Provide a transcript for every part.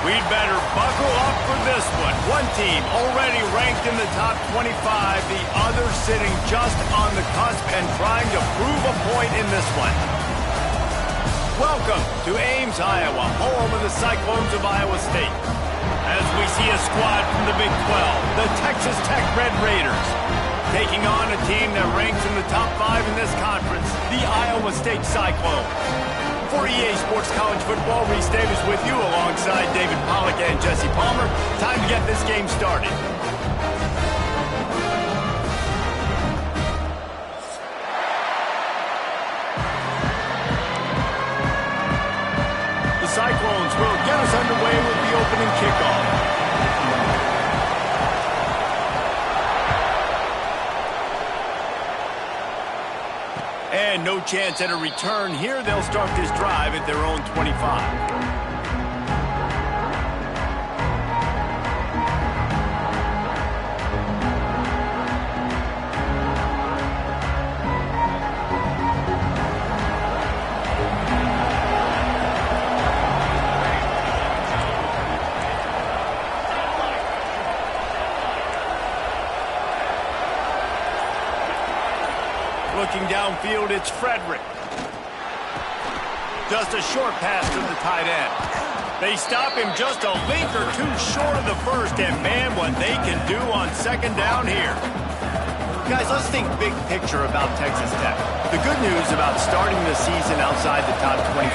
We'd better buckle up for this one. One team already ranked in the top 25, the other sitting just on the cusp and trying to prove a point in this one. Welcome to Ames, Iowa, home of the Cyclones of Iowa State. As we see a squad from the Big 12, the Texas Tech Red Raiders, taking on a team that ranks in the top 5 in this conference, the Iowa State Cyclones. For EA Sports College Football, Reese Davis with you alongside David Pollack and Jesse Palmer. Time to get this game started. The Cyclones will get us underway with the opening kickoff. And no chance at a return here. They'll start this drive at their own 25. Looking downfield, it's Frederick. Just a short pass to the tight end. They stop him just a link or two short of the first, and man, what they can do on second down here. Guys, let's think big picture about Texas Tech. The good news about starting the season outside the top 25,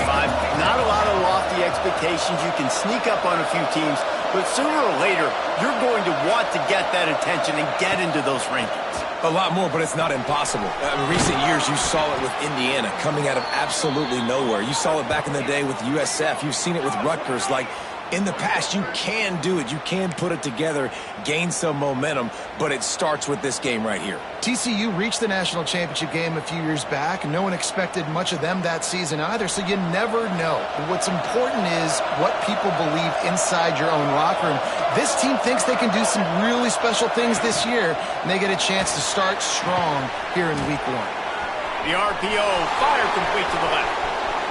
not a lot of lofty expectations. You can sneak up on a few teams, but sooner or later, you're going to want to get that attention and get into those rankings. A lot more, but it's not impossible. In recent years, you saw it with Indiana coming out of absolutely nowhere. You saw it back in the day with USF. You've seen it with Rutgers. Like, in the past, you can do it. You can put it together, gain some momentum, but it starts with this game right here. TCU reached the national championship game a few years back, and no one expected much of them that season either, so you never know. But what's important is what people believe inside your own locker room. This team thinks they can do some really special things this year, and they get a chance to start strong here in week 1. The RPO, fire complete to the left.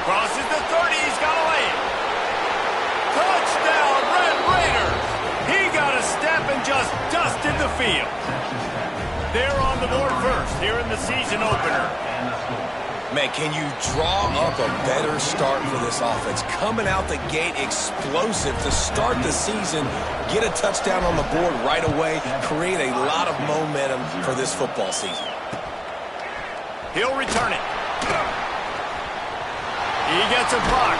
Crosses the 30, he's got to lay it. Touchdown, Red Raiders! He got a step and just dusted the field. They're on the board first here in the season opener. Man, can you draw up a better start for this offense? Coming out the gate explosive to start the season, get a touchdown on the board right away, create a lot of momentum for this football season. He'll return it. He gets a block.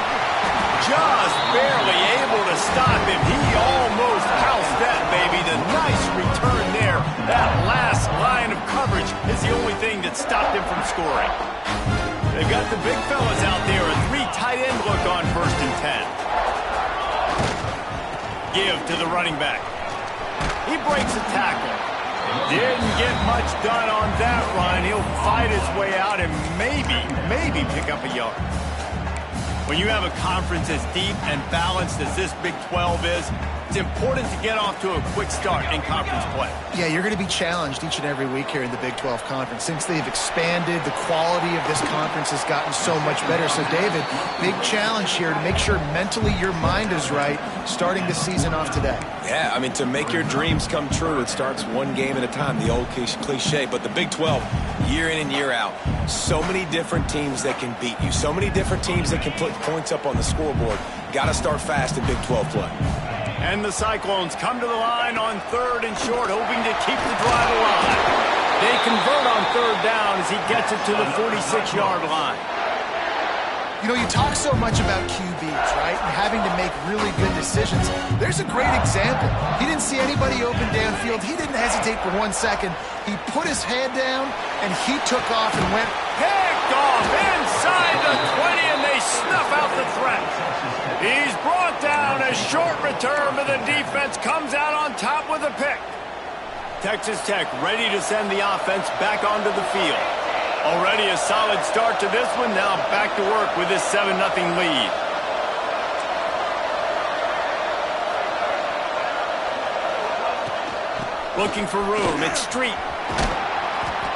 Just barely able to stop him. He almost housed that, baby. The nice return there. That last line of coverage is the only thing that stopped him from scoring. They've got the big fellas out there. A 3 tight end look on 1st and 10. Give to the running back. He breaks a tackle. Didn't get much done on that run. He'll fight his way out and maybe pick up a yard. When you have a conference as deep and balanced as this Big 12 is, it's important to get off to a quick start in conference play. Yeah, you're going to be challenged each and every week here in the Big 12 Conference. Since they've expanded, the quality of this conference has gotten so much better. So, David, big challenge here to make sure mentally your mind is right starting the season off today. Yeah, I mean, to make your dreams come true, it starts one game at a time, the old cliche. But the Big 12, year in and year out, so many different teams that can beat you, so many different teams that can put points up on the scoreboard. Got to start fast in Big 12 play. And the Cyclones come to the line on 3rd and short, hoping to keep the drive alive. They convert on 3rd down as he gets it to the 46-yard line. You know, you talk so much about QBs, right, and having to make really good decisions. There's a great example. He didn't see anybody open downfield. He didn't hesitate for 1 second. He put his head down, and he took off and went picked off inside the 20, and they snuff out the threat. He's brought down. A short return, but the defense comes out on top with a pick. Texas Tech ready to send the offense back onto the field. Already a solid start to this one. Now back to work with this 7-0 lead. Looking for room. It's Street.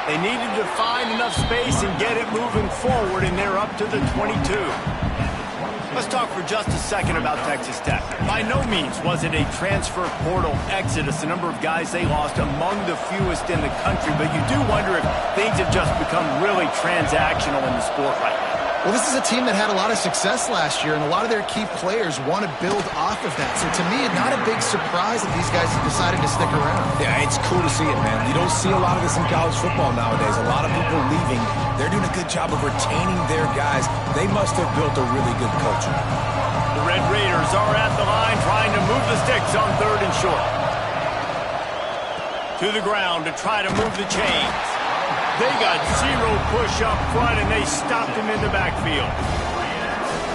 They needed to find enough space and get it moving forward, and they're up to the 22. Let's talk for just a second about Texas Tech. By no means was it a transfer portal exodus, the number of guys they lost among the fewest in the country, but you do wonder if things have just become really transactional in the sport right now. Well, this is a team that had a lot of success last year, and a lot of their key players want to build off of that. So to me, not a big surprise that these guys have decided to stick around. Yeah, it's cool to see it, man. You don't see a lot of this in college football nowadays. A lot of people leaving. They're doing a good job of retaining their guys. They must have built a really good culture. The Red Raiders are at the line trying to move the sticks on 3rd and short. To the ground to try to move the chains. They got 0 push up front, and they stopped him in the backfield.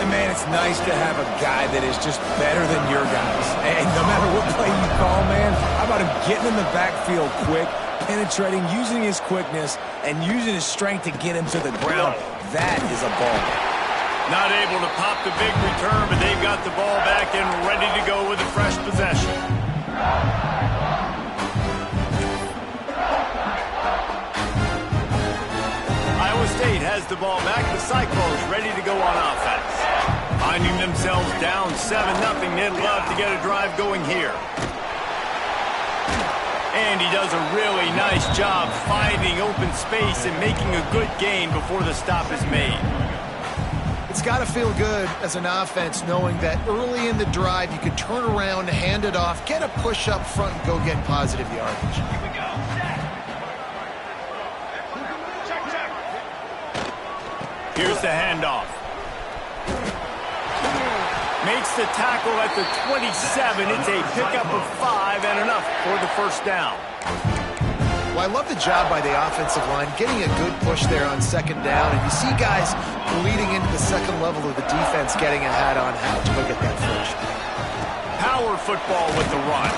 And, man, it's nice to have a guy that is just better than your guys. And no matter what play you call, man, how about him getting in the backfield quick, penetrating, using his quickness, and using his strength to get him to the ground. That is a ball. Not able to pop the big return, but they've got the ball back and ready to go with a fresh possession. Iowa State has the ball back. The Cyclones ready to go on offense. Finding themselves down 7-0. They'd love to get a drive going here. And he does a really nice job finding open space and making a good gain before the stop is made. It's got to feel good as an offense knowing that early in the drive you could turn around, hand it off, get a push up front, and go get positive yardage. Here's the handoff. Makes the tackle at the 27. It's a pickup of 5 and enough for the first down. Well, I love the job by the offensive line, getting a good push there on 2nd down. And you see guys bleeding into the second level of the defense getting a hat on how to go get that first. Power football with the run.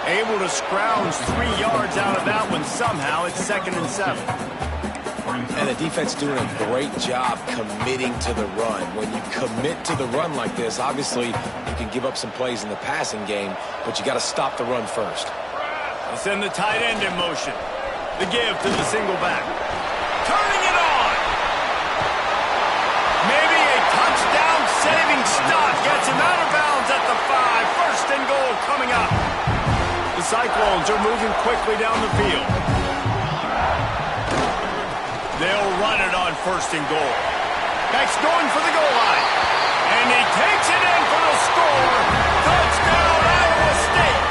Able to scrounge 3 yards out of that one somehow. It's 2nd and 7. And the defense doing a great job committing to the run. When you commit to the run like this, obviously you can give up some plays in the passing game, but you got to stop the run first. They send the tight end in motion. The give to the single back. Turning it on. Maybe a touchdown-saving stop gets him out of bounds at the 5. 1st and goal coming up. The Cyclones are moving quickly down the field. They'll run it on 1st and goal. Beck's going for the goal line. And he takes it in for the score. Touchdown, Iowa State.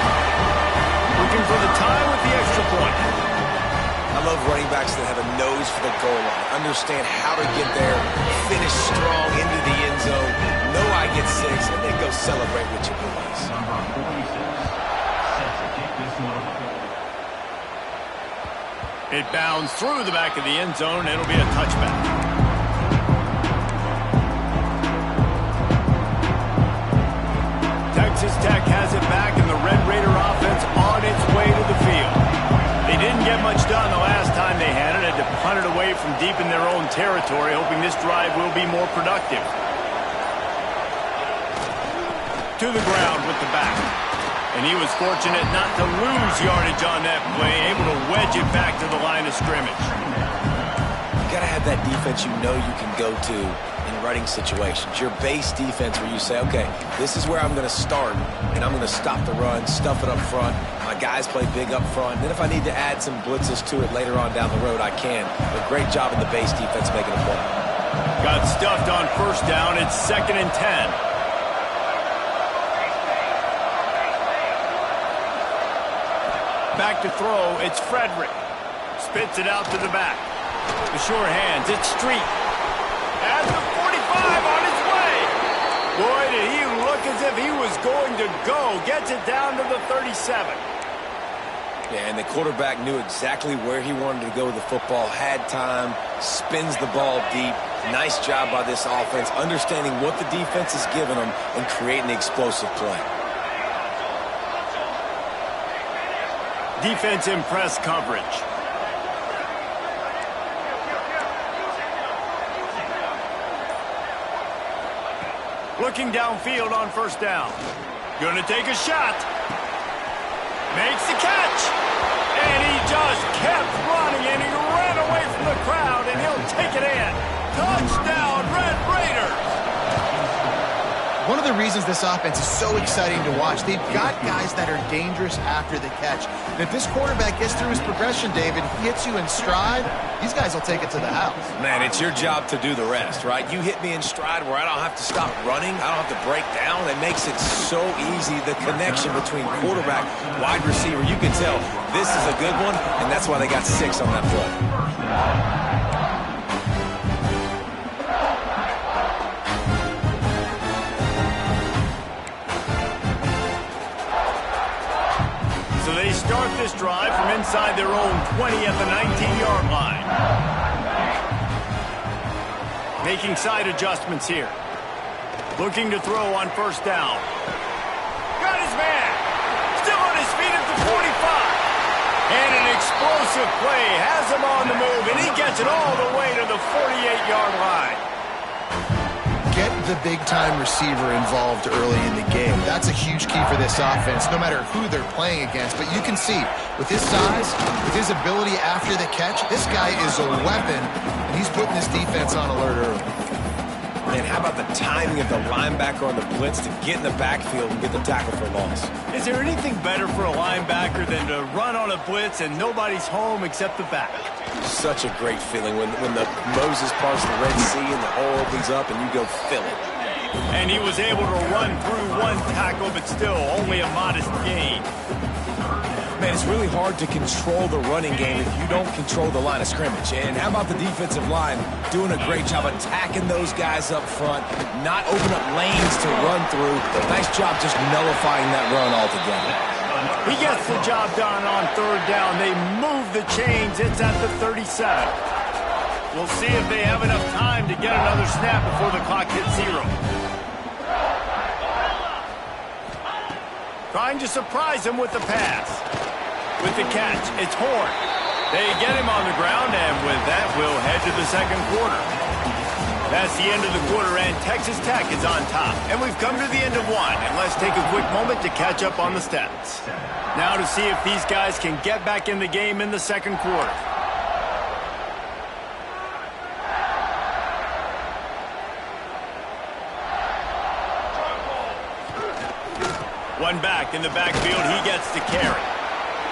Looking for the tie with the extra point. I love running backs that have a nose for the goal line. Understand how to get there, finish strong into the end zone, know I get 6, and then go celebrate with your boys. It bounds through the back of the end zone. It'll be a touchback. Texas Tech has it back, and the Red Raider offense on its way to the field. They didn't get much done the last time they had it. Had to punt it away from deep in their own territory, hoping this drive will be more productive. To the ground with the back. And he was fortunate not to lose yardage on that play, able to wedge it back to the line of scrimmage. You got to have that defense you know you can go to in running situations. Your base defense where you say, okay, this is where I'm going to start, and I'm going to stop the run, stuff it up front. My guys play big up front. And then if I need to add some blitzes to it later on down the road, I can. But great job in the base defense making a play. Got stuffed on 1st down. It's 2nd and 10. Back to throw, it's Frederick. Spits it out to the back. The sure hands, it's Street. At the 45 on his way. Boy, did he look as if he was going to go. Gets it down to the 37. Yeah, and the quarterback knew exactly where he wanted to go with the football, had time, spins the ball deep. Nice job by this offense, understanding what the defense is giving them and creating the explosive play. Defense in press coverage. Looking downfield on 1st down. Gonna take a shot. Makes the catch. And he just kept running, and he ran away from the crowd, and he'll take it in. Touchdown, Red Raiders. One of the reasons this offense is so exciting to watch, they've got guys that are dangerous after the catch. And if this quarterback gets through his progression, David, hits you in stride, these guys will take it to the house. Man, it's your job to do the rest, right? You hit me in stride where I don't have to stop running. I don't have to break down. It makes it so easy, the connection between quarterback, wide receiver. You can tell this is a good one, and that's why they got 6 on that play. So they start this drive from inside their own 20 at the 19-yard line. Making side adjustments here. Looking to throw on first down. Got his man. Still on his feet at the 45. And an explosive play has him on the move, and he gets it all the way to the 48-yard line. Get the big-time receiver involved early in the game. That's a huge key for this offense, no matter who they're playing against. But you can see, with his size, with his ability after the catch, this guy is a weapon, and he's putting this defense on alert early. Man, how about the timing of the linebacker on the blitz to get in the backfield and get the tackle for loss? Is there anything better for a linebacker than to run on a blitz and nobody's home except the back? Such a great feeling when the Moses parts the Red Sea and the hole opens up and you go fill it. And he was able to run through one tackle, but still only a modest gain. Man, it's really hard to control the running game if you don't control the line of scrimmage. And how about the defensive line doing a great job attacking those guys up front, not open up lanes to run through. Nice job just nullifying that run altogether. He gets the job done on third down. They move the chains. It's at the 37. We'll see if they have enough time to get another snap before the clock hits 0. Trying to surprise him with the pass. With the catch, it's Horn. They get him on the ground, and with that, we'll head to the second quarter. That's the end of the quarter, and Texas Tech is on top. And we've come to the end of one, and let's take a quick moment to catch up on the stats. Now to see if these guys can get back in the game in the second quarter. One back in the backfield, he gets the carry.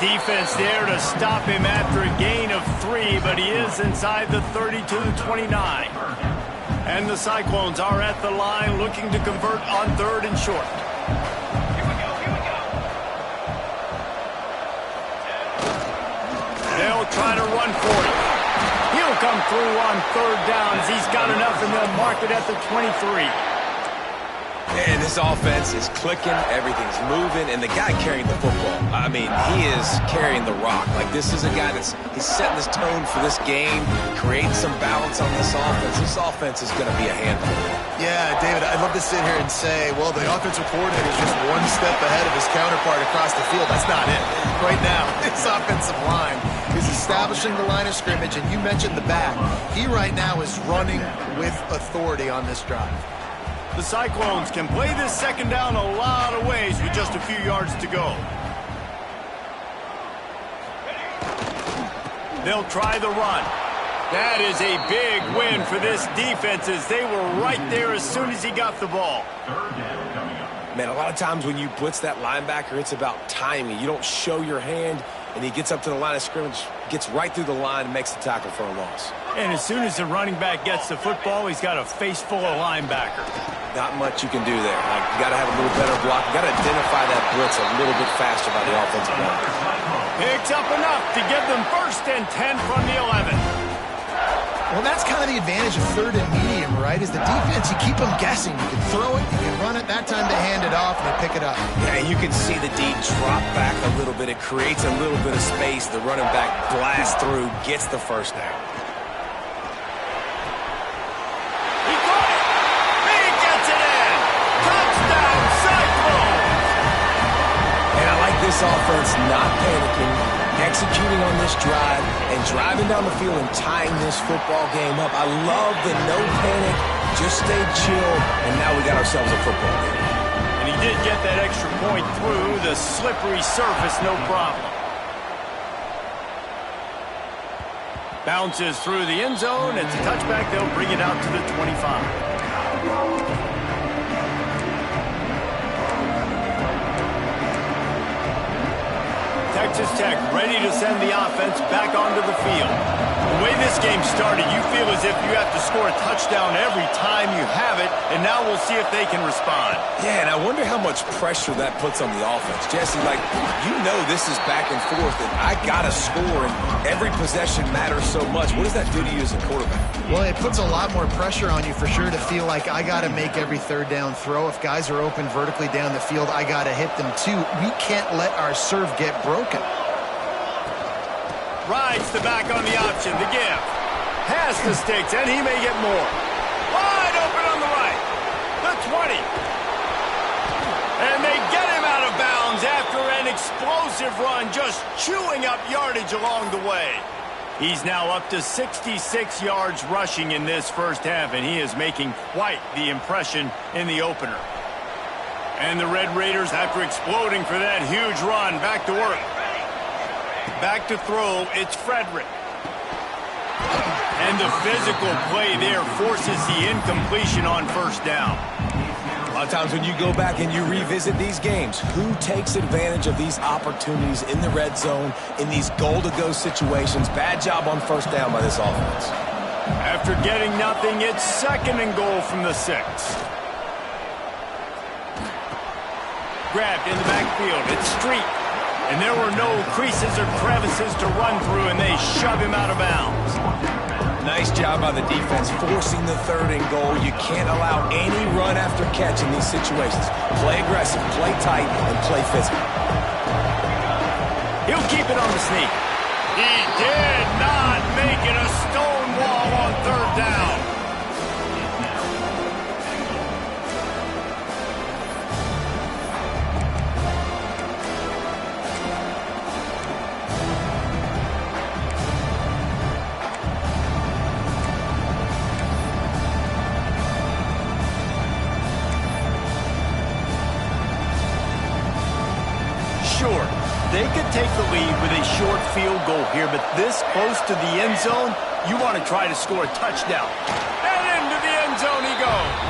Defense there to stop him after a gain of 3, but he is inside the 30 to the 29. And the Cyclones are at the line looking to convert on third and short. They'll try to run for it. He'll come through on third down as he's got enough, and they'll mark it at the 23. And this offense is clicking, everything's moving, and the guy carrying the football, I mean, he is carrying the rock. Like, this is a guy he's setting this tone for this game, creating some balance on this offense. This offense is going to be a handful. Yeah, David, I'd love to sit here and say, well, the offensive coordinator is just one step ahead of his counterpart across the field. That's not it. Right now, this offensive line is establishing the line of scrimmage, and you mentioned the back. He right now is running with authority on this drive. The Cyclones can play this second down a lot of ways with just a few yards to go. They'll try the run. That is a big win for this defense as they were right there as soon as he got the ball. Man, a lot of times when you blitz that linebacker, it's about timing. You don't show your hand, and he gets up to the line of scrimmage, gets right through the line, and makes the tackle for a loss. And as soon as the running back gets the football, he's got a face full of linebacker. Not much you can do there. Like, you got to have a little better block. You got to identify that blitz a little bit faster by the offensive line. Picks up enough to give them 1st and 10 from the 11. Well, that's kind of the advantage of third and medium, right? Is the defense, you keep them guessing. You can throw it, you can run it. That time they hand it off and they pick it up. Yeah, and you can see the D drop back a little bit. It creates a little bit of space. The running back blasts through, gets the first down. He caught it. He gets it in. Touchdown, Cyclones. And I like this offense not panicking, executing on this drive, and driving down the field and tying this football game up. I love the no panic, just stay chill, and now we got ourselves a football game. And he did get that extra point through the slippery surface, no problem. Bounces through the end zone. It's a touchback. They'll bring it out to the 25. Texas Tech ready to send the offense back onto the field. The way this game started, you feel as if you have to score a touchdown every time you have it, and now we'll see if they can respond. Yeah, and I wonder how much pressure that puts on the offense. Jesse, like, you know this is back and forth, and I got to score, and every possession matters so much. What does that do to you as a quarterback? Well, it puts a lot more pressure on you for sure to feel like I got to make every third down throw. If guys are open vertically down the field, I got to hit them too. We can't let our serve get broken. Rides the back on the option, the give. Has the sticks, and he may get more. Wide open on the right. The 20. And they get him out of bounds after an explosive run, just chewing up yardage along the way. He's now up to 66 yards rushing in this first half, and he is making quite the impression in the opener. And the Red Raiders, after exploding for that huge run, back to work. Back to throw, it's Frederick. And the physical play there forces the incompletion on first down. A lot of times when you go back and you revisit these games, who takes advantage of these opportunities in the red zone, in these goal-to-go situations? Bad job on first down by this offense. After getting nothing, it's 2nd and goal from the 6. Grabbed in the backfield, it's Street. And there were no creases or crevices to run through, and they shove him out of bounds. Nice job by the defense forcing the 3rd and goal. You can't allow any run after catch in these situations. Play aggressive, play tight, and play physical. He'll keep it on the sneak. He did not make it a stone wall on 3rd down. Sure, they could take the lead with a short field goal here, but this close to the end zone, you want to try to score a touchdown. And into the end zone he goes.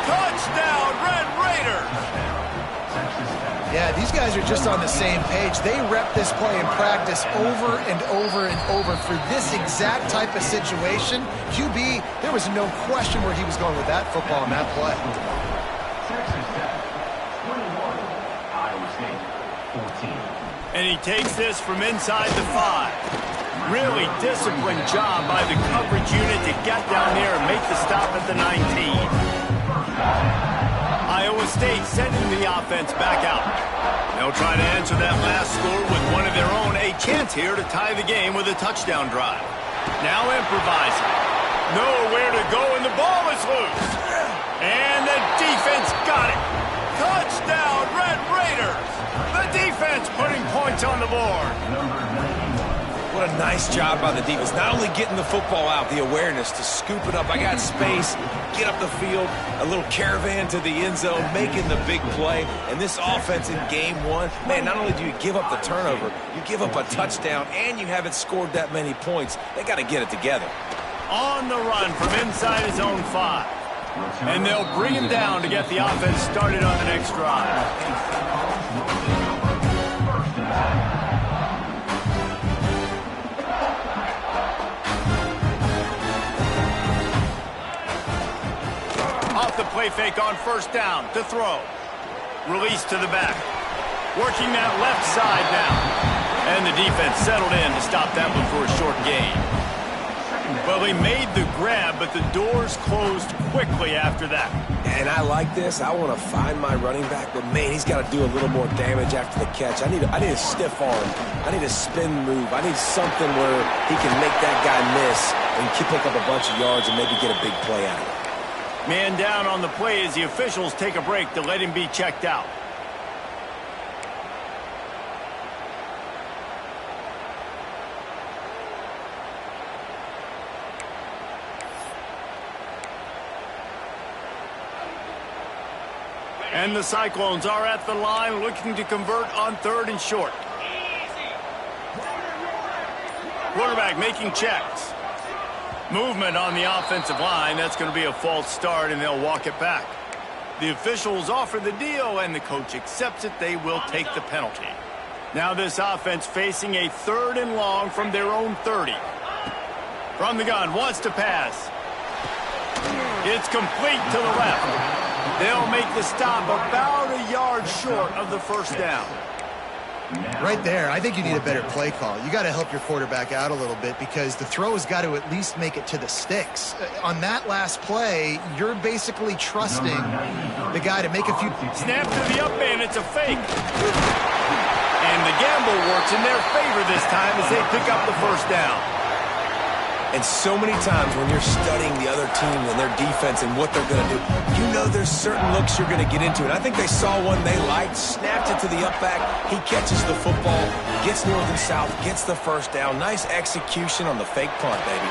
Touchdown, Red Raiders! Yeah, these guys are just on the same page. They rep this play in practice over and over and over for this exact type of situation. QB, there was no question where he was going with that football and that play. And he takes this from inside the 5. Really disciplined job by the coverage unit to get down there and make the stop at the 19. Iowa State sending the offense back out. They'll try to answer that last score with one of their own. A chance here to tie the game with a touchdown drive. Now improvising. Nowhere to go, and the ball is loose. And the defense got it. Touchdown, Red Raiders. The defense putting points on the board. What a nice job by the defense. Not only getting the football out, the awareness to scoop it up. I got space, get up the field, a little caravan to the end zone, making the big play. And this offense in game 1, man, not only do you give up the turnover, you give up a touchdown, and you haven't scored that many points. They got to get it together. On the run from inside his own 5. And they'll bring him down to get the offense started on the next drive. Off the play fake on first down to throw. Release to the back. Working that left side now. And the defense settled in to stop that one for a short gain. Well, he made the grab, but the doors closed quickly after that. And I like this. I want to find my running back, but, man, he's got to do a little more damage after the catch. I need a stiff arm. I need a spin move. I need something where he can make that guy miss and pick up a bunch of yards and maybe get a big play out of it. Man down on the play as the officials take a break to let him be checked out. And the Cyclones are at the line looking to convert on 3rd and short. Quarterback making checks. Movement on the offensive line. That's going to be a false start, and they'll walk it back. The officials offer the deal, and the coach accepts it. They will take the penalty. Now this offense facing a 3rd and long from their own 30. From the gun, wants to pass. It's complete to the left. They'll make the stop about a yard short of the first down. Right there, I think you need a better play call. You got to help your quarterback out a little bit because the throw has got to at least make it to the sticks. On that last play, you're basically trusting the guy to make a few... Snap to the up man, it's a fake. And the gamble works in their favor this time as they pick up the first down. And so many times when you're studying the other team and their defense and what they're going to do, you know there's certain looks you're going to get into. And I think they saw one they liked, snapped it to the up back. He catches the football, gets north and south, gets the first down. Nice execution on the fake punt, baby.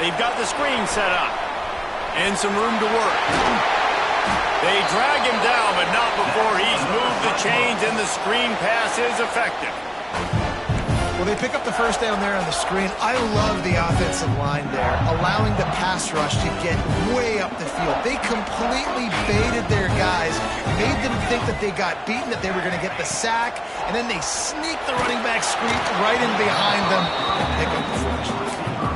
They've got the screen set up and some room to work. They drag him down, but not before he's moved the chains, and the screen pass is effective. Well, they pick up the first down there on the screen. I love the offensive line there, allowing the pass rush to get way up the field. They completely baited their guys, made them think that they got beaten, that they were going to get the sack, and then they sneak the running back screen right in behind them and pick up the first.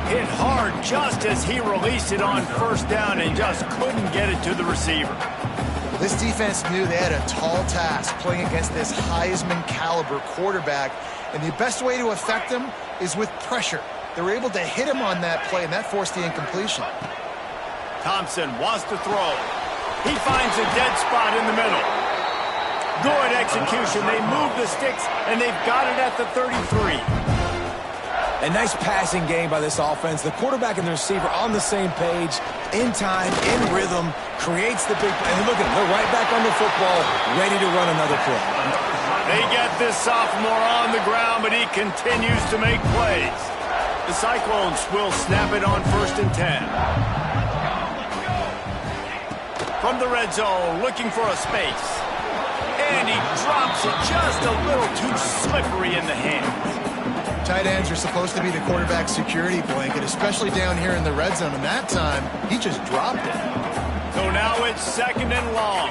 Hit hard just as he released it on first down and just couldn't get it to the receiver. This defense knew they had a tall task playing against this Heisman caliber quarterback. And the best way to affect him is with pressure. They were able to hit him on that play, and that forced the incompletion. Thompson wants to throw. He finds a dead spot in the middle. Good execution. They move the sticks, and they've got it at the 33. A nice passing game by this offense. The quarterback and the receiver on the same page, in time, in rhythm, creates the big play. And look at them. They're right back on the football, ready to run another play. They get this sophomore on the ground, but he continues to make plays. The Cyclones will snap it on 1st and 10. From the red zone, looking for a space. And he drops it just a little too slippery in the hands. Tight ends are supposed to be the quarterback's security blanket, especially down here in the red zone. And that time, he just dropped it. So now it's 2nd and long.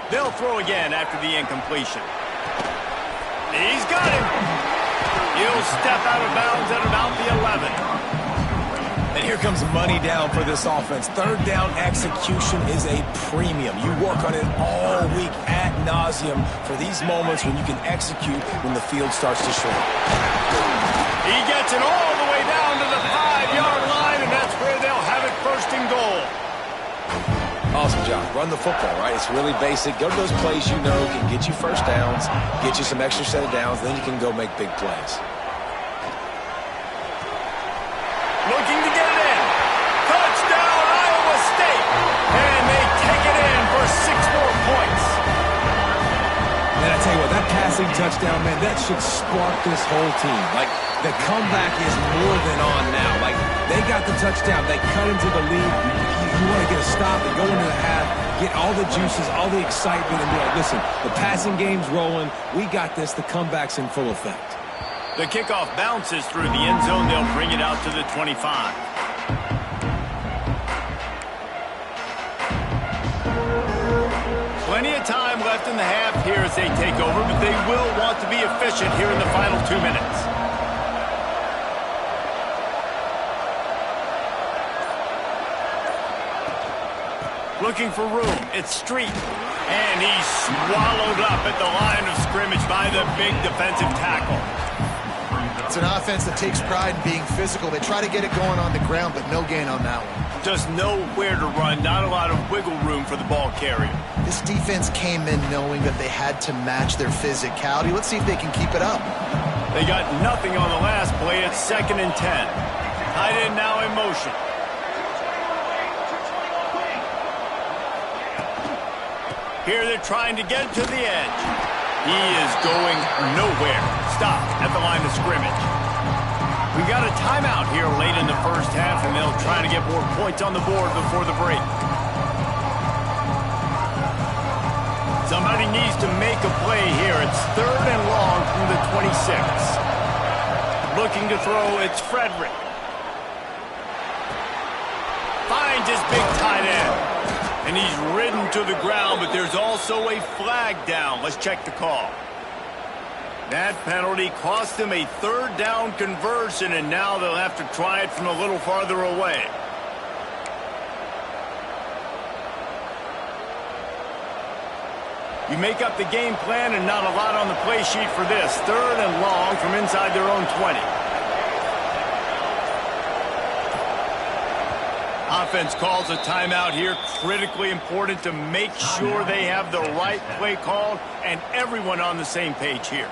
They'll throw again after the incompletion. He's got him. He'll step out of bounds at about the 11. And here comes money down for this offense. 3rd down execution is a premium. You work on it all week ad nauseum for these moments when you can execute when the field starts to shrink. He gets it all the way down to the 5-yard line, and that's where they'll have it 1st and goal. Awesome job. Run the football, right? It's really basic. Go to those plays you know can get you first downs, get you some extra set of downs, then you can go make big plays. Looking to get it in. Touchdown, Iowa State. And they take it in for 6 more points. And I tell you what, that passing touchdown, man, that should spark this whole team. Like, the comeback is more than on now. Like, they got the touchdown. They cut into the lead. You want to get a stop and go into the half, get all the juices, all the excitement, and be like, listen, the passing game's rolling. We got this. The comeback's in full effect. The kickoff bounces through the end zone. They'll bring it out to the 25. Plenty of time left in the half here as they take over, but they will want to be efficient here in the final 2 minutes. Looking for room. It's Street. And he's swallowed up at the line of scrimmage by the big defensive tackle. It's an offense that takes pride in being physical. They try to get it going on the ground, but no gain on that one. Just nowhere to run. Not a lot of wiggle room for the ball carrier. This defense came in knowing that they had to match their physicality. Let's see if they can keep it up. They got nothing on the last play. It's 2nd and 10. Tight end now in motion. Here they're trying to get to the edge. He is going nowhere. Stop at the line of scrimmage. We got a timeout here late in the first half, and they'll try to get more points on the board before the break. Somebody needs to make a play here. It's 3rd and long from the 26. Looking to throw, it's Frederick. Finds his big tight end. And he's ridden to the ground, but there's also a flag down. Let's check the call. That penalty cost them a third down conversion, and now they'll have to try it from a little farther away. You make up the game plan and not a lot on the play sheet for this. 3rd and long from inside their own 20. Offense calls a timeout here. Critically important to make sure they have the right play called and everyone on the same page here.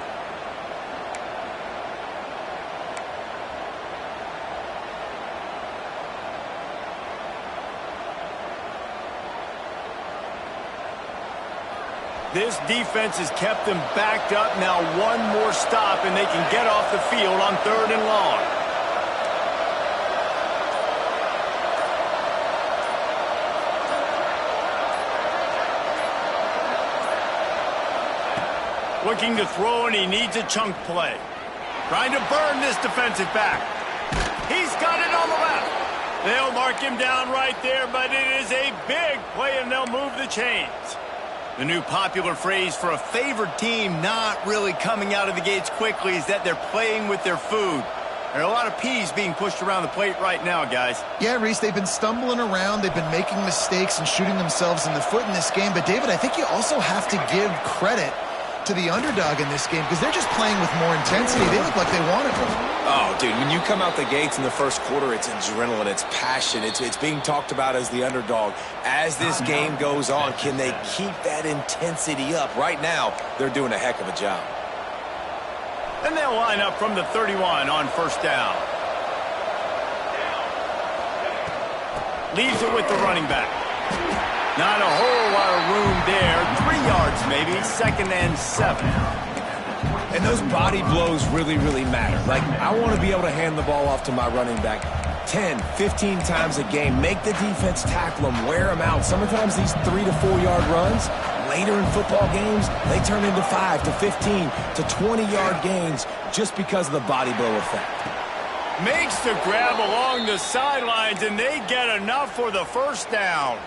This defense has kept them backed up. Now one more stop and they can get off the field on 3rd and long. Looking to throw, and he needs a chunk play. Trying to burn this defensive back. He's got it on the left. They'll mark him down right there, but it is a big play, and they'll move the chains. The new popular phrase for a favored team not really coming out of the gates quickly is that they're playing with their food. There are a lot of peas being pushed around the plate right now, guys. Yeah, Reese, they've been stumbling around. They've been making mistakes and shooting themselves in the foot in this game. But, David, I think you also have to give credit to the underdog in this game because they're just playing with more intensity. They look like they want it. Oh, dude, when you come out the gates in the first quarter, it's adrenaline, it's passion, it's being talked about as the underdog. As this game goes on, can they keep that intensity up? Right now, they're doing a heck of a job. And they'll line up from the 31 on 1st down. Leaves it with the running back. Not a whole lot of room there. 3 yards maybe. 2nd and 7. And those body blows really, really matter. Like, I want to be able to hand the ball off to my running back 10, 15 times a game. Make the defense tackle them, wear them out. Sometimes these 3 to 4 yard runs, later in football games, they turn into 5 to 15 to 20 yard gains just because of the body blow effect. Makes the grab along the sidelines, and they get enough for the 1st down.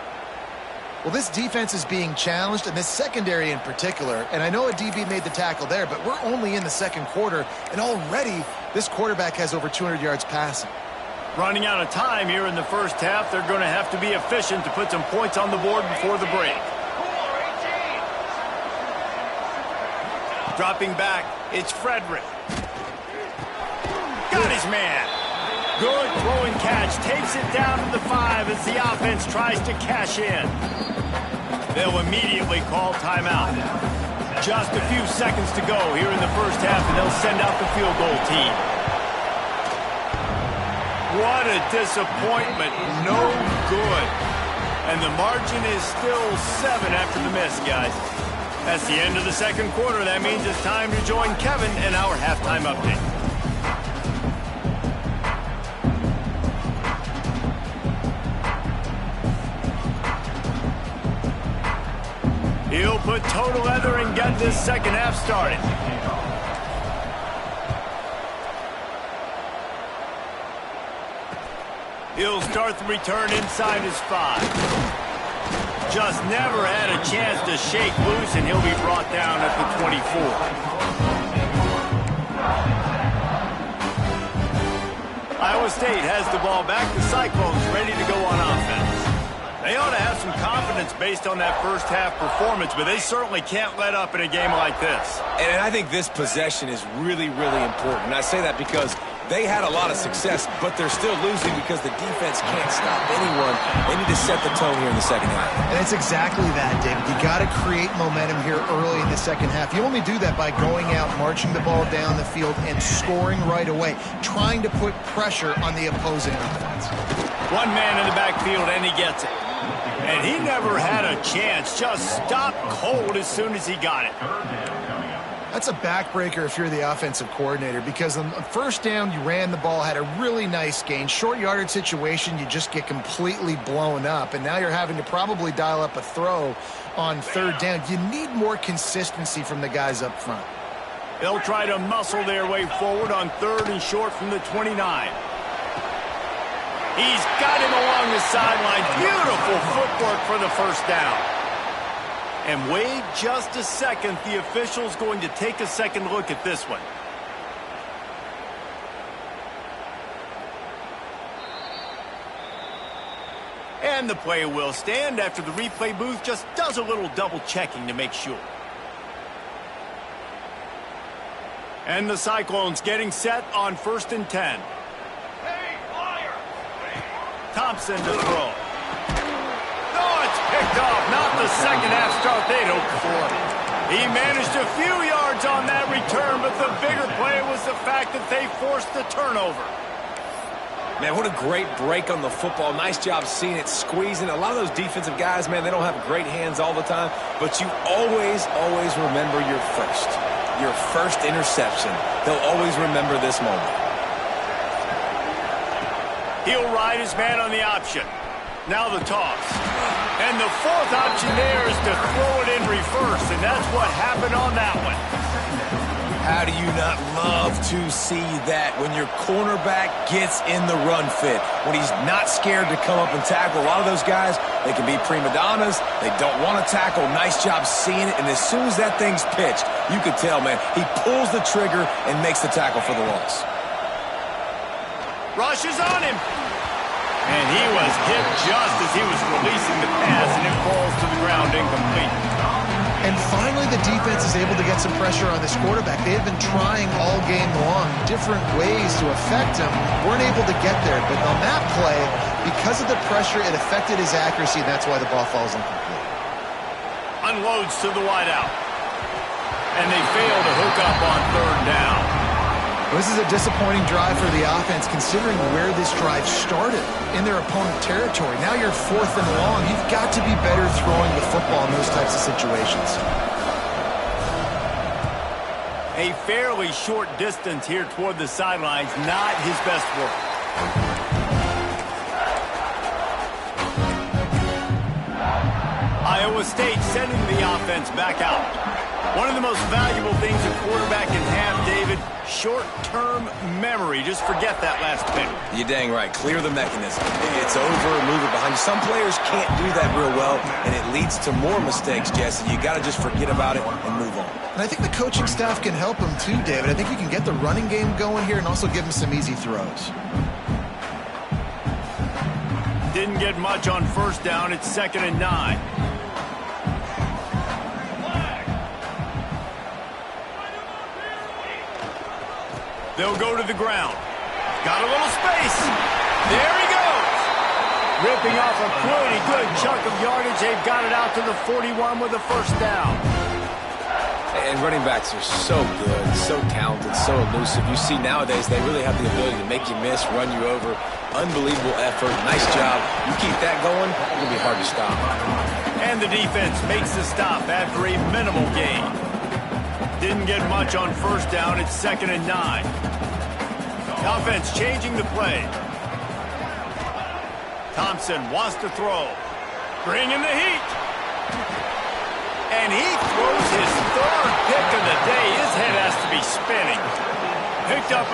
Well, this defense is being challenged, and this secondary in particular, and I know a DB made the tackle there, but we're only in the 2nd quarter, and already this quarterback has over 200 yards passing. Running out of time here in the 1st half, they're going to have to be efficient to put some points on the board before the break. Dropping back, it's Frederick. Got his man. Good throwing catch, takes it down to the 5 as the offense tries to cash in. They'll immediately call timeout. Just a few seconds to go here in the 1st half, and they'll send out the field goal team. What a disappointment. No good. And the margin is still 7 after the miss, guys. That's the end of the 2nd quarter. That means it's time to join Kevin in our halftime update. He'll put total leather and get this 2nd half started. He'll start the return inside his 5. Just never had a chance to shake loose, and he'll be brought down at the 24. Iowa State has the ball back. The Cyclones ready to go on offense. They ought to have some confidence based on that 1st half performance, but they certainly can't let up in a game like this. And I think this possession is really, really important. And I say that because they had a lot of success, but they're still losing because the defense can't stop anyone. They need to set the tone here in the 2nd half. And it's exactly that, David. You got to create momentum here early in the 2nd half. You only do that by going out, marching the ball down the field, and scoring right away, trying to put pressure on the opposing offense. One man in the backfield, and he gets it. And he never had a chance. Just stopped cold as soon as he got it. That's a backbreaker if you're the offensive coordinator, because on 1st down, you ran the ball, had a really nice gain. Short yardage situation, you just get completely blown up, and now you're having to probably dial up a throw on 3rd down. You need more consistency from the guys up front. They'll try to muscle their way forward on 3rd and short from the 29. He's got him along the sideline. Beautiful footwork for the 1st down. And wait just a second. The official's going to take a second look at this one. And the play will stand after the replay booth just does a little double checking to make sure. And the Cyclones getting set on 1st and 10. Thompson to throw. No, it's picked off. Not the second half start they'd hoped for. He managed a few yards on that return, but the bigger play was the fact that they forced the turnover. Man, what a great break on the football. Nice job seeing it, squeezing. A lot of those defensive guys, man, they don't have great hands all the time, but you always remember your first interception. They'll always remember this moment. He'll ride his man on the option. Now the toss. And the fourth option there is to throw it in reverse, and that's what happened on that one. How do you not love to see that when your cornerback gets in the run fit, when he's not scared to come up and tackle? A lot of those guys, they can be prima donnas. They don't want to tackle. Nice job seeing it. And as soon as that thing's pitched, you can tell, man, he pulls the trigger and makes the tackle for the loss. Rushes on him. And he was hit just as he was releasing the pass, and it falls to the ground incomplete. And finally, the defense is able to get some pressure on this quarterback. They have been trying all game long different ways to affect him. Weren't able to get there, but on that play, because of the pressure, it affected his accuracy, and that's why the ball falls incomplete. Unloads to the wideout. And they fail to hook up on 3rd down. This is a disappointing drive for the offense, considering where this drive started, in their opponent territory. Now you're 4th and long. You've got to be better throwing the football in those types of situations. A fairly short distance here toward the sidelines, not his best work. Iowa State sending the offense back out. One of the most valuable things a quarterback can have, David, short-term memory. Just forget that last pick. You're dang right. Clear the mechanism. It's over, move it behind you. Some players can't do that real well, and it leads to more mistakes, Jesse. You got to just forget about it and move on. And I think the coaching staff can help him too, David. I think you can get the running game going here and also give him some easy throws. Didn't get much on 1st down. It's 2nd and 9. They'll go to the ground. Got a little space. There he goes. Ripping off a pretty good chunk of yardage. They've got it out to the 41 with a 1st down. And running backs are so good, so talented, so elusive. You see nowadays they really have the ability to make you miss, run you over. Unbelievable effort. Nice job. You keep that going, it'll be hard to stop. And the defense makes the stop after a minimal gain. Didn't get much on 1st down. It's 2nd and 9. Offense changing the play. Thompson wants to throw. Bring in the heat. And he throws his 3rd pick of the day. His head has to be spinning. Picked up.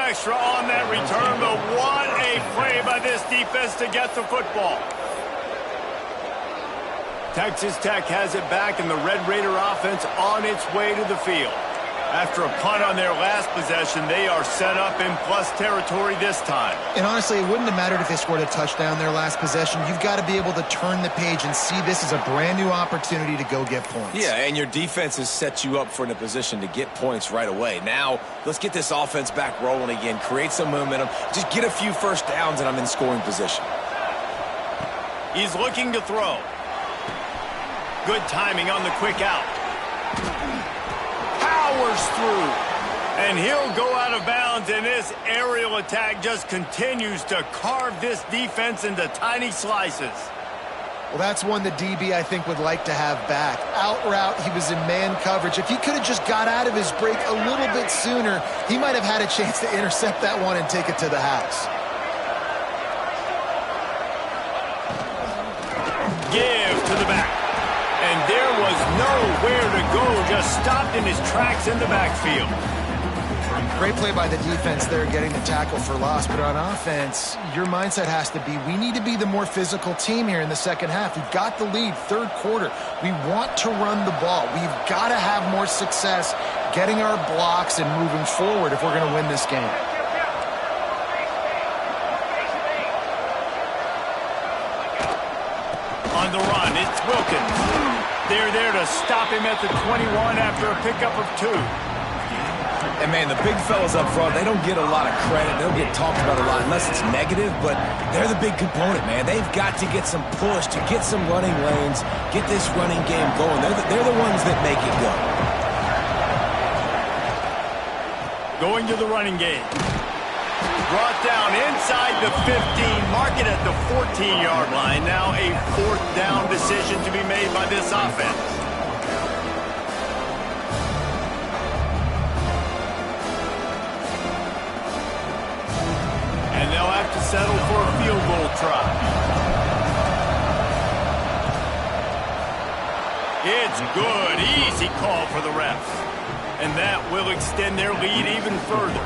Extra on that return, but what a play by this defense to get the football. Texas Tech has it back, and the Red Raider offense on its way to the field. After a punt on their last possession, they are set up in plus territory this time. And honestly, it wouldn't have mattered if they scored a touchdown their last possession. You've got to be able to turn the page and see this as a brand new opportunity to go get points. Yeah, and your defense has set you up for in a position to get points right away. Now, let's get this offense back rolling again, create some momentum, just get a few 1st downs, and I'm in scoring position. He's looking to throw. Good timing on the quick out. Powers through. And he'll go out of bounds, and this aerial attack just continues to carve this defense into tiny slices. Well, that's one the DB, I think, would like to have back. Out route, he was in man coverage. If he could have just got out of his break a little bit sooner, he might have had a chance to intercept that one and take it to the house. Give to the back. And there was nowhere to go, just stopped in his tracks in the backfield. Great play by the defense there, getting the tackle for loss. But on offense, your mindset has to be, we need to be the more physical team here in the second half. We've got the lead, third quarter. We want to run the ball. We've got to have more success getting our blocks and moving forward if we're going to win this game. On the run, it's Wilkins. They're there to stop him at the 21 after a pickup of 2. And, man, the big fellas up front, they don't get a lot of credit. They don't get talked about a lot unless it's negative, but they're the big component, man. They've got to get some push, to get some running lanes, get this running game going. They're the ones that make it go. Going to the running game. Brought down inside the 15, mark it at the 14-yard line. Now a 4th down decision to be made by this offense. And they'll have to settle for a field goal try. It's good. Easy call for the refs. And that will extend their lead even further.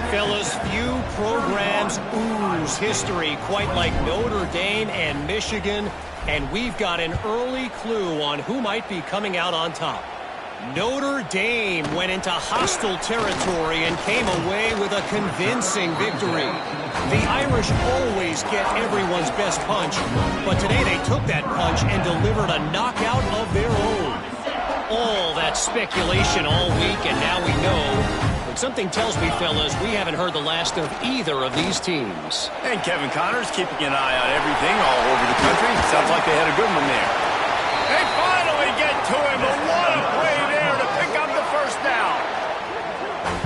Fellas, few programs ooze history quite like Notre Dame and Michigan, and we've got an early clue on who might be coming out on top. Notre Dame went into hostile territory and came away with a convincing victory. The Irish always get everyone's best punch, but today they took that punch and delivered a knockout of their own. All that speculation all week, and now we know. But something tells me, fellas, we haven't heard the last of either of these teams. And Kevin Connors keeping an eye on everything all over the country. Sounds like they had a good one there. They finally get to him, but what a play there to pick up the first down.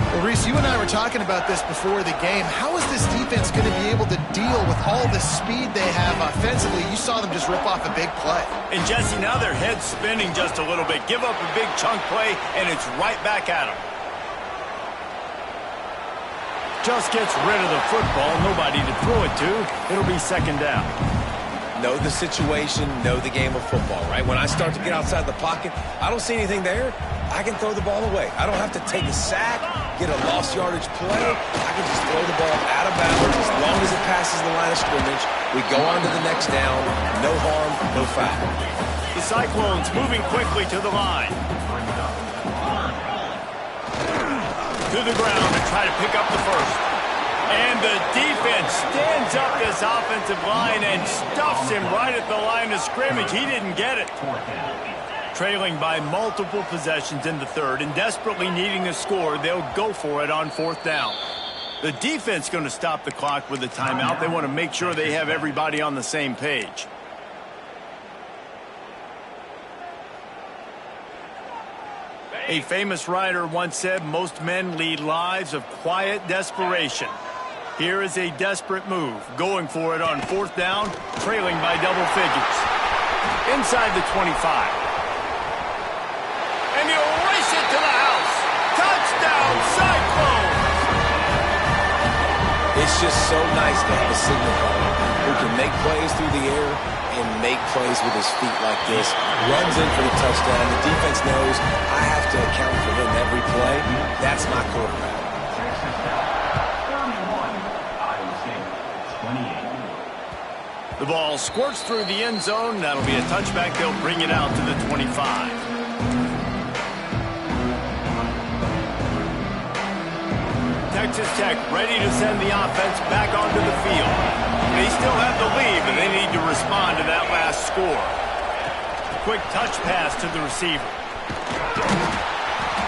Well, Reese, you and I were talking about this before the game. How is this defense going to be able to deal with all the speed they have offensively? You saw them just rip off a big play. And Jesse, now their head's spinning just a little bit. Give up a big chunk play, and it's right back at them. Just gets rid of the football, nobody to throw it to. It'll be second down. Know the situation, know the game of football, right? When I start to get outside the pocket, I don't see anything there, I can throw the ball away. I don't have to take a sack, get a lost yardage play. I can just throw the ball out of bounds as long as it passes the line of scrimmage. We go on to the next down. No harm, no foul. The Cyclones moving quickly to the line. To the ground to try to pick up the first. And the defense stands up this offensive line and stuffs him right at the line of scrimmage. He didn't get it. Trailing by multiple possessions in the third and desperately needing a score, they'll go for it on 4th down. The defense going to stop the clock with a timeout. They want to make sure they have everybody on the same page. A famous writer once said, most men lead lives of quiet desperation. Here is a desperate move, going for it on 4th down, trailing by double figures. Inside the 25. And he'll race it to the house. Touchdown, Cyclones! It's just so nice to have a signal caller who can make plays through the air and make plays with his feet like this. Runs in for the touchdown. The defense knows I have to account for him every play. That's my quarterback. The ball squirts through the end zone. That'll be a touchback. They'll bring it out to the 25. Texas Tech ready to send the offense back onto the field. They still have the lead, but they need to respond to that last score. Quick touch pass to the receiver.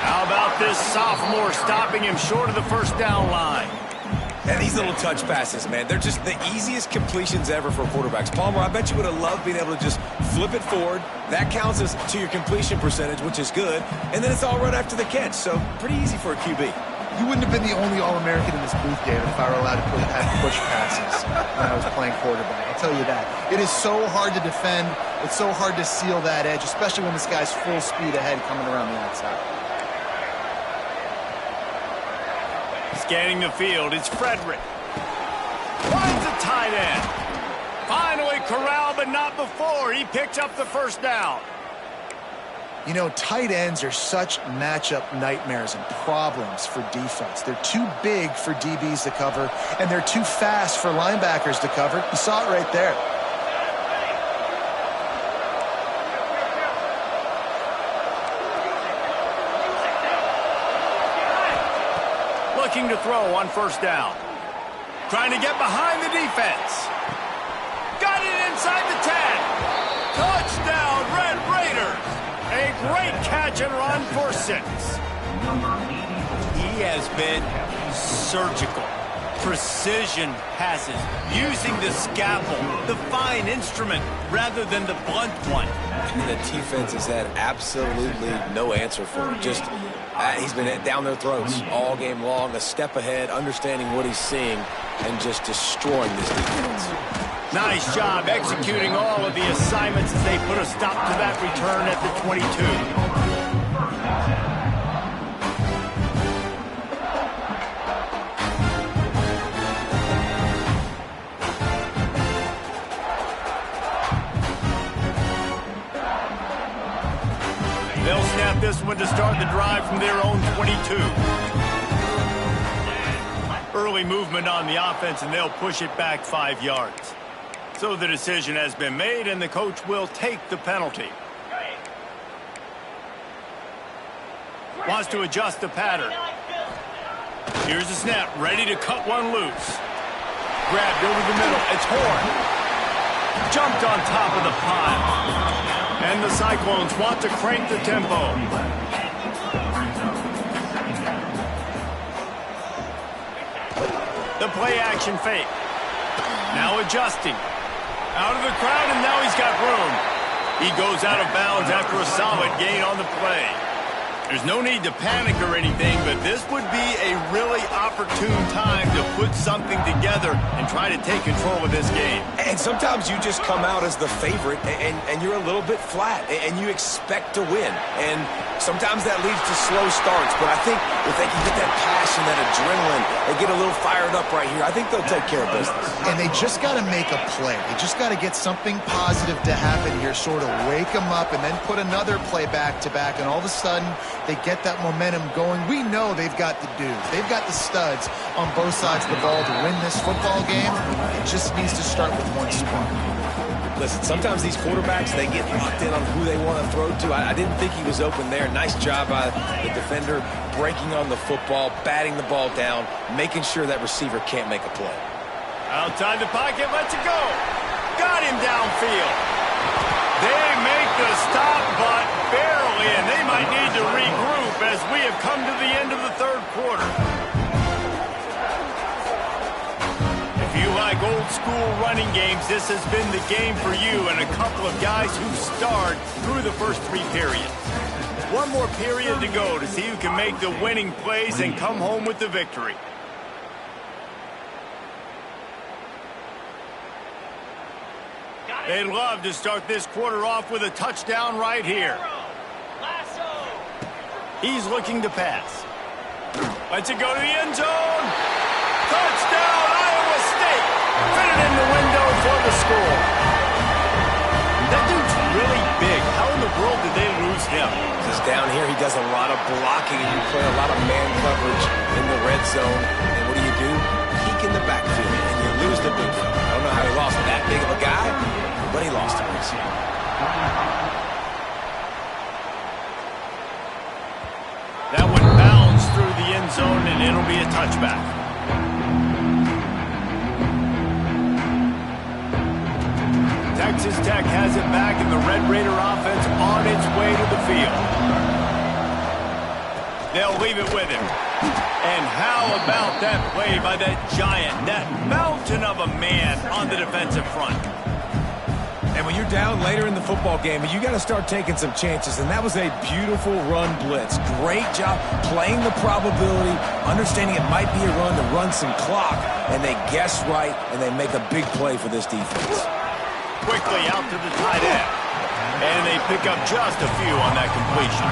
How about this sophomore stopping him short of the first down line? And these little touch passes, man, they're just the easiest completions ever for quarterbacks. Palmer, I bet you would have loved being able to just flip it forward. That counts as to your completion percentage, which is good. And then it's all right after the catch, so pretty easy for a QB. You wouldn't have been the only All-American in this booth, David, if I were allowed to have push passes when I was playing quarterback. I'll tell you that. It is so hard to defend. It's so hard to seal that edge, especially when this guy's full speed ahead coming around the outside. Scanning the field, it's Frederick. Finds a tight end. Finally corralled, but not before. He picks up the first down. You know, tight ends are such matchup nightmares and problems for defense. They're too big for DBs to cover, and they're too fast for linebackers to cover. You saw it right there. Looking to throw on first down. Trying to get behind the defense. Got it inside the 10. Touchdown, Red Raiders. A great catch and run for 6. He has been surgical. Precision passes, using the scalpel, the fine instrument, rather than the blunt one. And the defense has had absolutely no answer for it. Just, he's been down their throats all game long, a step ahead, understanding what he's seeing, and just destroying this defense. Nice job executing all of the assignments as they put a stop to that return at the 22. They'll snap this one to start the drive from their own 22. Early movement on the offense, and they'll push it back 5 yards. So the decision has been made, and the coach will take the penalty. Wants to adjust the pattern. Here's the snap, ready to cut one loose. Grabbed over the middle, it's Horn. Jumped on top of the pile. And the Cyclones want to crank the tempo. The play action fake. Now adjusting. Out of the crowd, and now he's got room. He goes out of bounds after a solid gain on the play. There's no need to panic or anything, but this would be a really opportune time to put something together and try to take control of this game. And sometimes you just come out as the favorite, and you're a little bit flat, and you expect to win. And sometimes that leads to slow starts, but I think if they can get that passion, that adrenaline, they get a little fired up right here, I think they'll take care of business. And they just got to make a play. They just got to get something positive to happen here, sort of wake them up, and then put another play back-to-back, and all of a sudden they get that momentum going. We know they've got the dudes. They've got the studs on both sides of the ball to win this football game. It just needs to start with one spark. Listen, sometimes these quarterbacks, they get locked in on who they want to throw to. I didn't think he was open there. Nice job by the defender breaking on the football, batting the ball down, making sure that receiver can't make a play. Outside the pocket, lets it go. Got him downfield. They make the stop, but barely, and they might need to regroup as we have come to the end of the third quarter. If you like old school running games, this has been the game for you and a couple of guys who starred through the first 3 periods. One more period to go to see who can make the winning plays and come home with the victory. They'd love to start this quarter off with a touchdown right here. He's looking to pass. Lets it go to the end zone. Touchdown, Iowa State. Fit it in the window for the score. That dude's really big. How in the world did they lose him? He's down here. He does a lot of blocking, and you play a lot of man coverage in the red zone. And what do? Peek in the backfield, and you lose the big one. I don't know how he lost that big of a guy, but he lost him. That one bounds through the end zone, and it'll be a touchback. Texas Tech has it back, and the Red Raider offense on its way to the field. They'll leave it with him. And how about that play by that giant, that mountain of a man on the defensive front? And when you're down later in the football game, you got to start taking some chances, and that was a beautiful run blitz. Great job playing the probability, understanding it might be a run to run some clock, and they guess right, and they make a big play for this defense. Quickly out to the tight end, and they pick up just a few on that completion.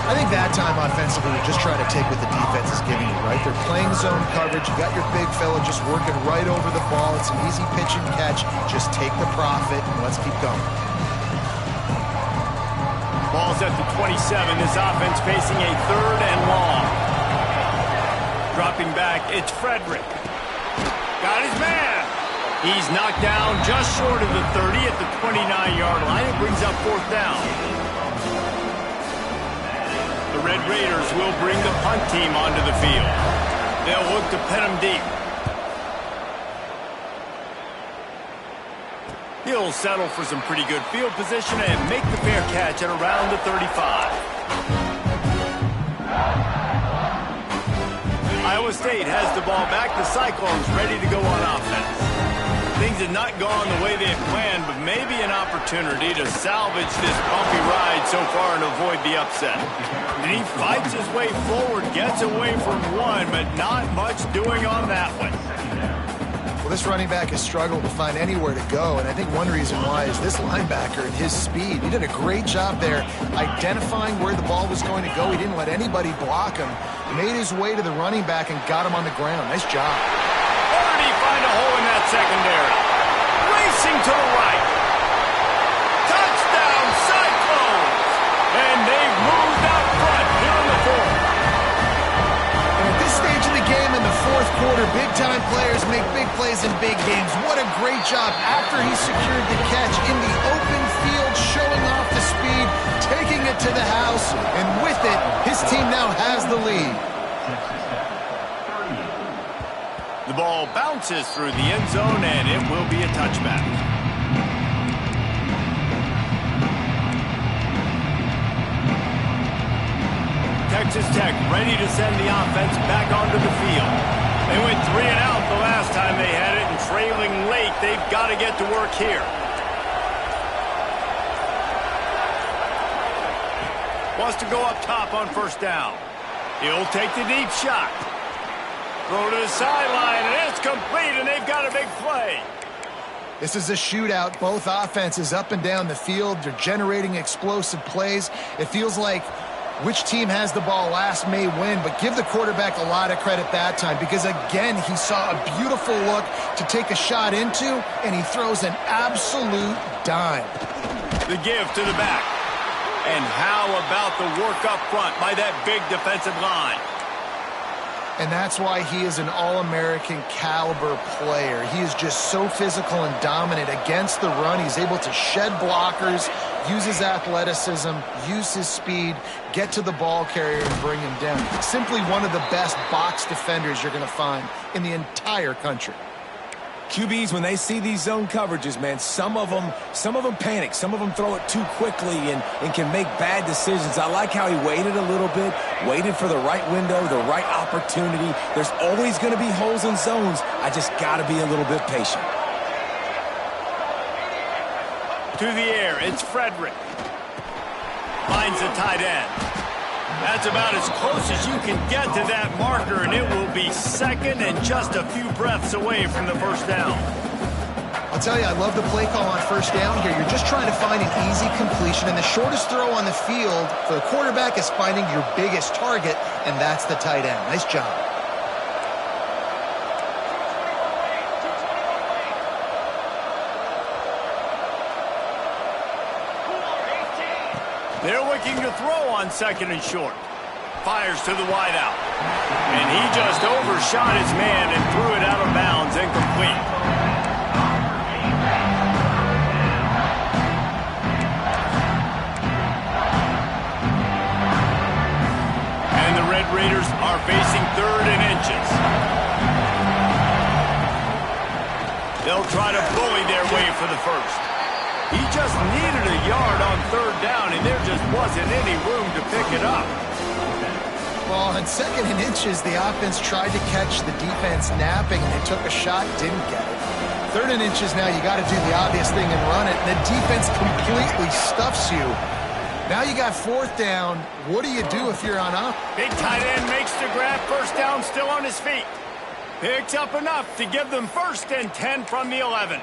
I think that time offensively, we're just trying to take what the defense is giving you, right? They're playing zone coverage. You got your big fella just working right over the ball. It's an easy pitch and catch. Just take the profit and let's keep going. Ball's at the 27. This offense facing a 3rd and long. Dropping back, it's Frederick. Got his man. He's knocked down just short of the 30 at the 29-yard line. It brings up 4th down. The Red Raiders will bring the punt team onto the field. They'll look to pin him deep. He'll settle for some pretty good field position and make the fair catch at around the 35. Iowa State has the ball back. The Cyclones ready to go on offense. Things have not gone the way they had planned, but maybe an opportunity to salvage this bumpy ride so far and avoid the upset. And he fights his way forward, gets away from one, but not much doing on that one. Well, this running back has struggled to find anywhere to go, and I think one reason why is this linebacker and his speed. He did a great job there identifying where the ball was going to go. He didn't let anybody block him. Made his way to the running back and got him on the ground. Nice job. Where did he find a hole in that secondary? Racing to the right. Touchdown, Cyclones! And they've moved out front here in the 4th. And at this stage of the game in the 4th quarter, big-time players make big plays in big games. What a great job after he secured the catch in the open field, showing off the speed, taking it to the house, and with it, his team now has the lead. The ball bounces through the end zone, and it will be a touchback. Texas Tech ready to send the offense back onto the field. They went 3 and out the last time they had it, and trailing late, they've got to get to work here. Wants to go up top on 1st down. He'll take the deep shot. Throw to the sideline, and it's complete, and they've got a big play. This is a shootout. Both offenses up and down the field. They're generating explosive plays. It feels like which team has the ball last may win, but give the quarterback a lot of credit that time because, again, he saw a beautiful look to take a shot into, and he throws an absolute dime. The give to the back. And how about the work up front by that big defensive line? And that's why he is an All-American caliber player. He is just so physical and dominant against the run. He's able to shed blockers, use his athleticism, use his speed, get to the ball carrier and bring him down. Simply one of the best box defenders you're going to find in the entire country. QBs, when they see these zone coverages, man, some of them panic. Some of them throw it too quickly and can make bad decisions. I like how he waited a little bit, waited for the right window, the right opportunity. There's always going to be holes in zones. I just got to be a little bit patient. To the air, it's Frederick. Finds the tight end. That's about as close as you can get to that marker, and it will be 2nd and just a few breaths away from the 1st down. I'll tell you, I love the play call on 1st down here. You're just trying to find an easy completion, and the shortest throw on the field for the quarterback is finding your biggest target, and that's the tight end. Nice job. They're looking to throw on 2nd and short. Fires to the wideout. And he just overshot his man and threw it out of bounds, incomplete. And the Red Raiders are facing 3rd and inches. They'll try to bully their way for the 1st. He just needed a yard on 3rd down, and there just wasn't any room to pick it up. Well, on 2nd and inches, the offense tried to catch the defense napping, and they took a shot, didn't get it. 3rd and inches now, you got to do the obvious thing and run it, and the defense completely stuffs you. Now you got 4th down. What do you do if you're on up? Big tight end makes the grab, 1st down, still on his feet. Picks up enough to give them 1st and 10 from the 11.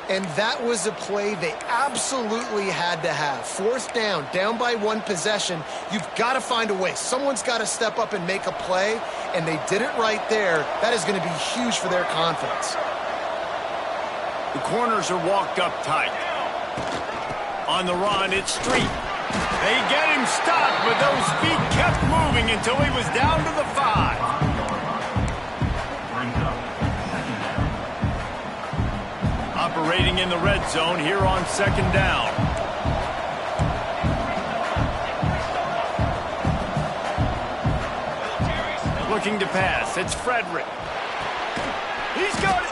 And that was a play they absolutely had to have. 4th down, down by 1 possession. You've got to find a way. Someone's got to step up and make a play, and they did it right there. That is going to be huge for their confidence. The corners are walked up tight. On the run, it's Street. They get him stopped, but those feet kept moving until he was down to the 5. Operating in the red zone here on 2nd down. Looking to pass. It's Frederick. He's got it.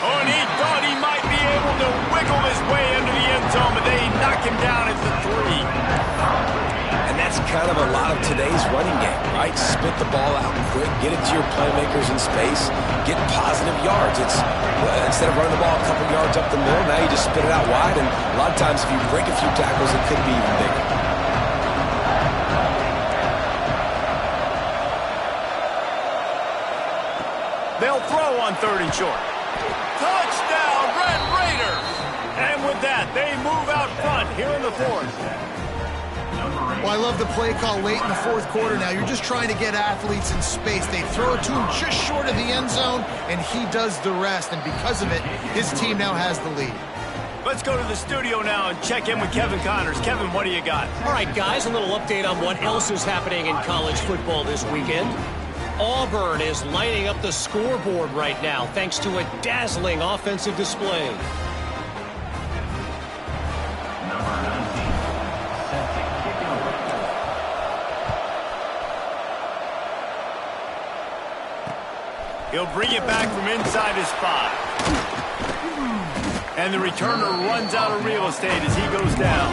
Oh, and he thought he might be able to wiggle his way into the end zone, but they knock him down at the 3. And that's kind of a lot of today's running game, right? Spit the ball out quick, get it to your playmakers in space, get positive yards. It's instead of running the ball a couple yards up the middle, now you just spit it out wide, and a lot of times if you break a few tackles, it could be even bigger. They'll throw on 3rd and short. Touchdown, Red Raiders! And with that, they move out front here in the 4th. Well, I love the play call late in the 4th quarter now. You're just trying to get athletes in space. They throw it to him just short of the end zone, and he does the rest. And because of it, his team now has the lead. Let's go to the studio now and check in with Kevin Connors. Kevin, what do you got? All right, guys, a little update on what else is happening in college football this weekend. Auburn is lighting up the scoreboard right now thanks to a dazzling offensive display. He'll bring it back from inside his 5. And the returner runs out of real estate as he goes down.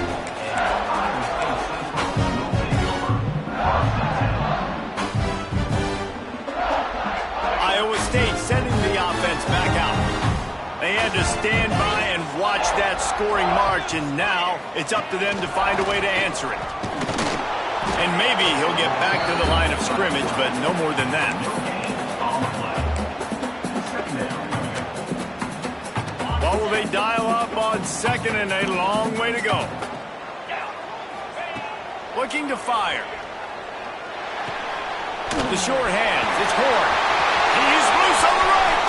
Iowa State sending the offense back out. They had to stand by and watch that scoring march, and now it's up to them to find a way to answer it. And maybe he'll get back to the line of scrimmage, but no more than that. What will they dial up on 2nd and a long way to go? Looking to fire. The short hands. It's Horn. He's loose on the right.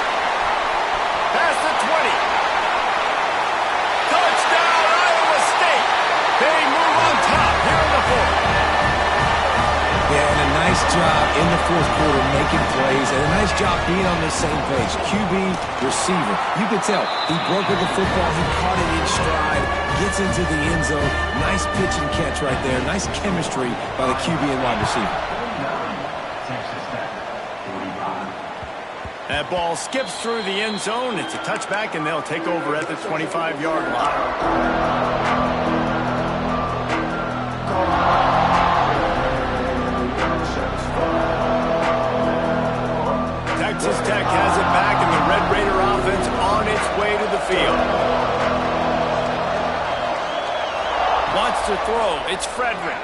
Past the 20. Touchdown, Iowa State. They move on top here in the 4th. Yeah, and a nice job in the 4th quarter making plays, and a nice job being on the same page. QB, receiver. You could tell he broke with the football. He caught it in stride, gets into the end zone. Nice pitch and catch right there. Nice chemistry by the QB and wide receiver. That ball skips through the end zone. It's a touchback, and they'll take over at the 25-yard line. Texas Tech has it back, and the Red Raider offense on its way to the field. Wants to throw. It's Frederick.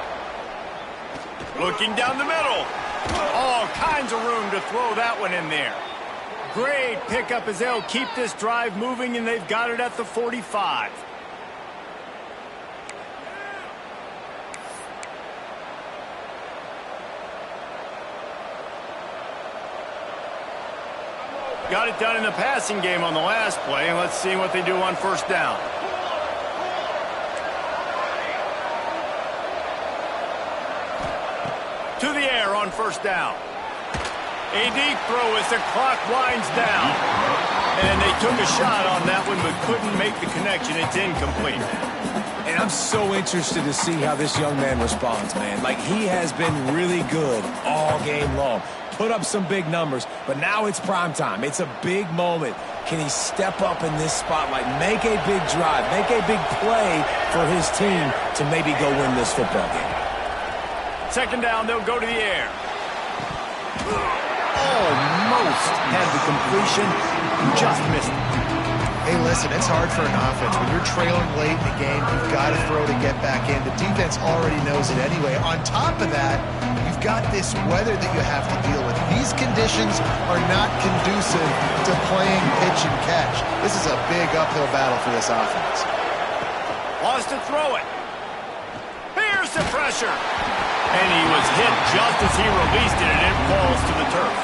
Looking down the middle. All kinds of room to throw that one in there. Great pickup as they'll keep this drive moving, and they've got it at the 45. Got it done in the passing game on the last play, and let's see what they do on 1st down. To the air on 1st down. A deep throw as the clock winds down. And they took a shot on that one but couldn't make the connection. It's incomplete. And I'm so interested to see how this young man responds, man. Like, he has been really good all game long. Put up some big numbers, but now it's prime time. It's a big moment. Can he step up in this spotlight, make a big drive, make a big play for his team to maybe go win this football game? 2nd down, they'll go to the air. Almost had the completion, just missed it. Hey, listen, it's hard for an offense. When you're trailing late in the game, you've got to throw to get back in. The defense already knows it anyway. On top of that, you've got this weather that you have to deal with. These conditions are not conducive to playing pitch and catch. This is a big uphill battle for this offense. Wants to throw it. Here's the pressure. And he was hit just as he released it, and it falls to the turf.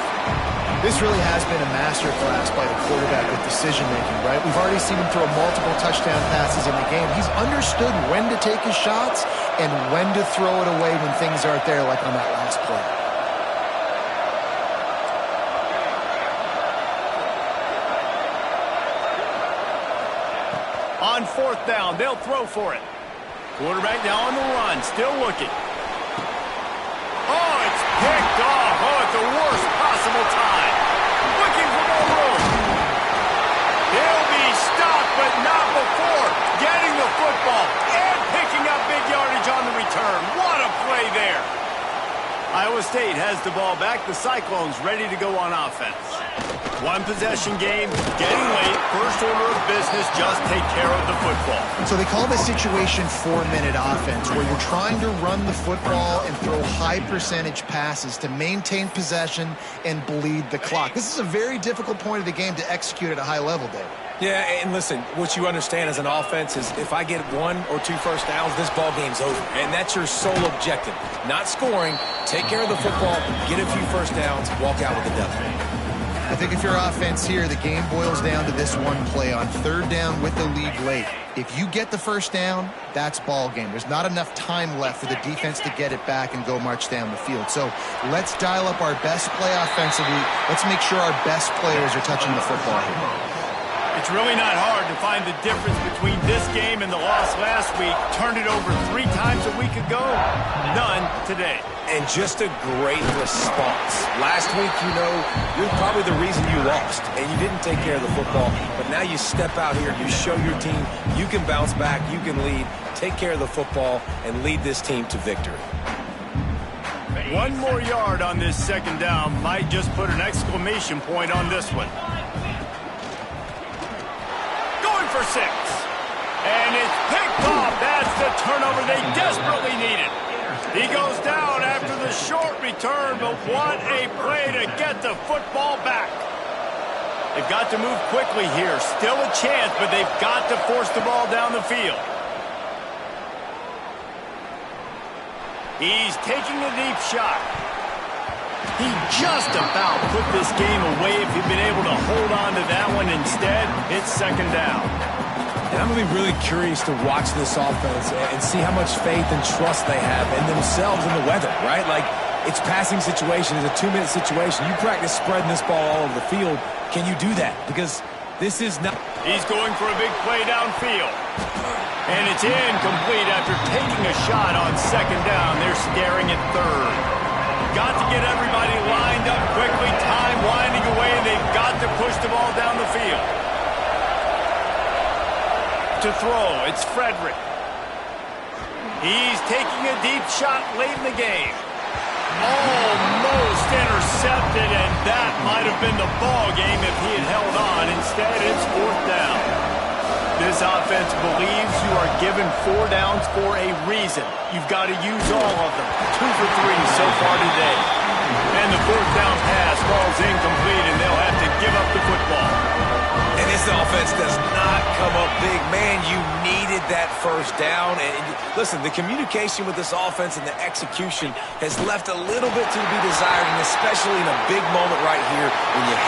This really has been a masterclass by the quarterback with decision-making, right? We've already seen him throw multiple touchdown passes in the game. He's understood when to take his shots and when to throw it away when things aren't there, like on that last play. On fourth down, they'll throw for it. Quarterback now on the run, still looking. Oh, it's picked off. Oh, at the worst possible time. Looking for more room. He'll be stopped, but not before getting the football and picking up big yardage on the return. What a play there. Iowa State has the ball back. The Cyclones ready to go on offense. One possession game, getting late. First order of business, just take care of the football. So they call this situation 4-minute offense, where you're trying to run the football and throw high percentage passes to maintain possession and bleed the clock. This is a very difficult point of the game to execute at a high level, Dave. Yeah, and listen, what you understand as an offense is if I get 1 or 2 first downs, this ball game's over. And that's your sole objective. Not scoring, take care of the football, get a few first downs, walk out with the W. I think if you're offense here, the game boils down to this one play on third down with the lead late. If you get the first down, that's ball game. There's not enough time left for the defense to get it back and go march down the field. So let's dial up our best play offensively. Let's make sure our best players are touching the football here. It's really not hard to find the difference between this game and the loss last week. Turned it over 3 times a week ago. None today. And just a great response. Last week, you know, you're probably the reason you lost, and you didn't take care of the football. But now you step out here, you show your team you can bounce back, you can lead, take care of the football, and lead this team to victory. 1 more yard on this second down might just put an exclamation point on this one. Going for 6. And it's picked off. That's the turnover they desperately needed. He goes down after the short return, but what a play to get the football back. They've got to move quickly here. Still a chance, but they've got to force the ball down the field. He's taking a deep shot. He just about put this game away if he'd been able to hold on to that one. Instead, it's second down. And I'm going to be really curious to watch this offense and see how much faith and trust they have in themselves and the weather, right? Like, it's passing situation. It's a 2-minute situation. You practice spreading this ball all over the field. Can you do that? Because this is not... He's going for a big play downfield. And it's incomplete after taking a shot on second down. They're staring at third. Got to get everybody lined up quickly. Time winding away. They've got to push the ball down the field. To throw, it's Frederick. He's taking a deep shot late in the game. Almost intercepted, and that might have been the ball game if he had held on. Instead, it's fourth down. This offense believes you are given 4 downs for a reason. You've got to use all of them. 2 for 3 so far today. And the fourth down pass falls incomplete, and they'll have to give up the football. And this offense does not come up big. Man, you needed that first down. And listen, the communication with this offense and the execution has left a little bit to be desired, and especially in a big moment right here when you have